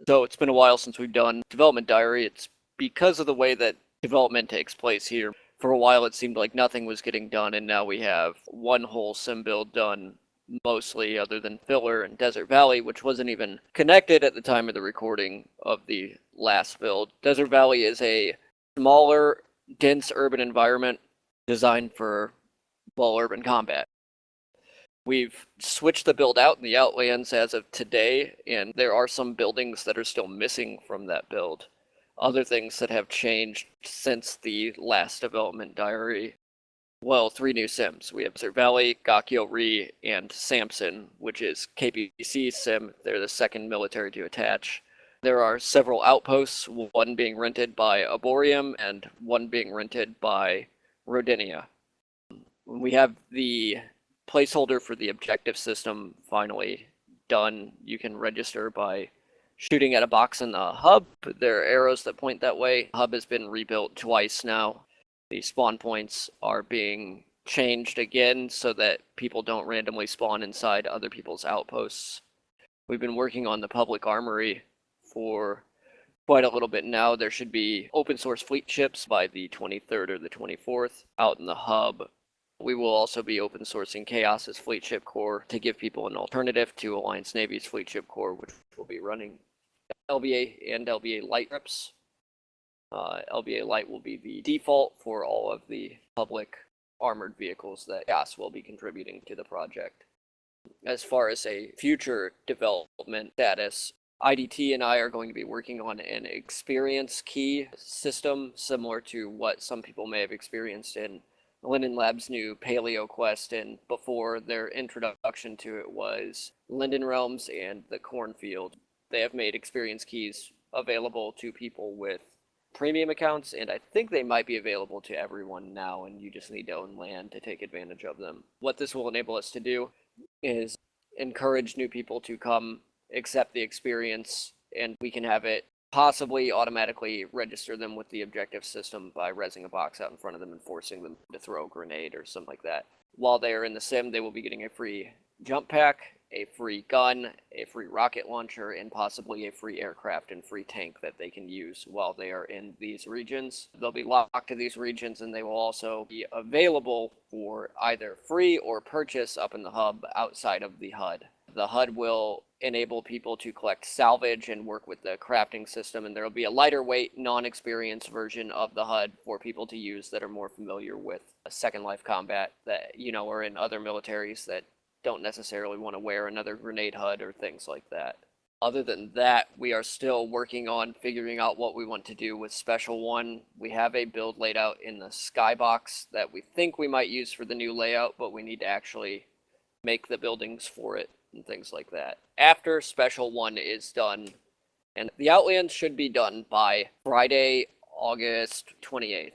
So it's been a while since we've done development diary. It's because of the way that development takes place here. For a while it seemed like nothing was getting done, and now we have one whole sim build done, mostly other than filler and Desert Valley, which wasn't even connected at the time of the recording of the last build. Desert Valley is a smaller, dense urban environment designed for, well, urban combat. We've switched the build out in the Outlands as of today, and there are some buildings that are still missing from that build. Other things that have changed since the last development diary. Well, 3 new sims. We have Desert Valley, Gakyo Ri, and Samson, which is KPC's sim. They're the second military to attach. There are several outposts, one being rented by Arborium and one being rented by Rodinia. We have the placeholder for the objective system finally done. You can register by shooting at a box in the hub. There are arrows that point that way. The hub has been rebuilt twice now. The spawn points are being changed again so that people don't randomly spawn inside other people's outposts. We've been working on the public armory for quite a little bit now. There should be open source fleet ships by the 23rd or the 24th out in the hub. We will also be open sourcing Chaos's fleet ship core to give people an alternative to Alliance Navy's fleet ship core, which will be running LBA and LBA light trips. LBA light will be the default for all of the public armored vehicles that Chaos will be contributing to the project. As far as a future development status, IDT and I are going to be working on an experience key system similar to what some people may have experienced in Linden Lab's new Paleo Quest, and before their introduction to it was Linden Realms and the Cornfield. They have made experience keys available to people with premium accounts, and I think they might be available to everyone now, and you just need to own land to take advantage of them. What this will enable us to do is encourage new people to come accept the experience, and we can have it possibly automatically register them with the objective system by rezzing a box out in front of them and forcing them to throw a grenade or something like that. While they are in the sim, they will be getting a free jump pack, a free gun, a free rocket launcher, and possibly a free aircraft and free tank that they can use while they are in these regions. They'll be locked to these regions, and they will also be available for either free or purchase up in the hub outside of the HUD. The HUD will enable people to collect salvage and work with the crafting system, and there will be a lighter weight, non-experienced version of the HUD for people to use that are more familiar with Second Life combat that, are in other militaries that don't necessarily want to wear another grenade HUD or things like that. Other than that, we are still working on figuring out what we want to do with Special 1. We have a build laid out in the skybox that we think we might use for the new layout, but we need to actually make the buildings for it and things like that. After Special 1 is done, and the Outlands should be done by Friday, August 28th.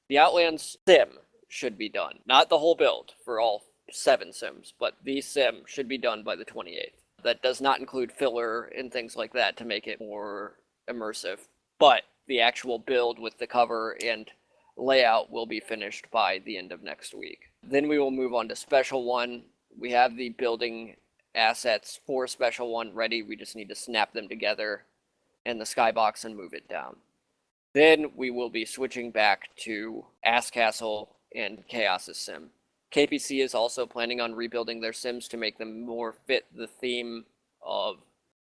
The Outlands sim should be done. Not the whole build for all 7 sims, but the sim should be done by the 28th. That does not include filler and things like that to make it more immersive, but the actual build with the cover and layout will be finished by the end of next week. Then we will move on to Special 1. We have the building assets for Special 1 ready. We just need to snap them together in the skybox and move it down. Then we will be switching back to Ass Castle and Chaos's sim. KPC is also planning on rebuilding their sims to make them more fit the theme of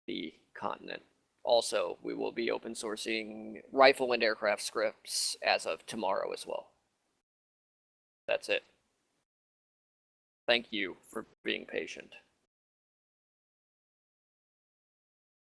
the continent. Also, we will be open sourcing rifle and aircraft scripts as of tomorrow as well. That's it. Thank you for being patient.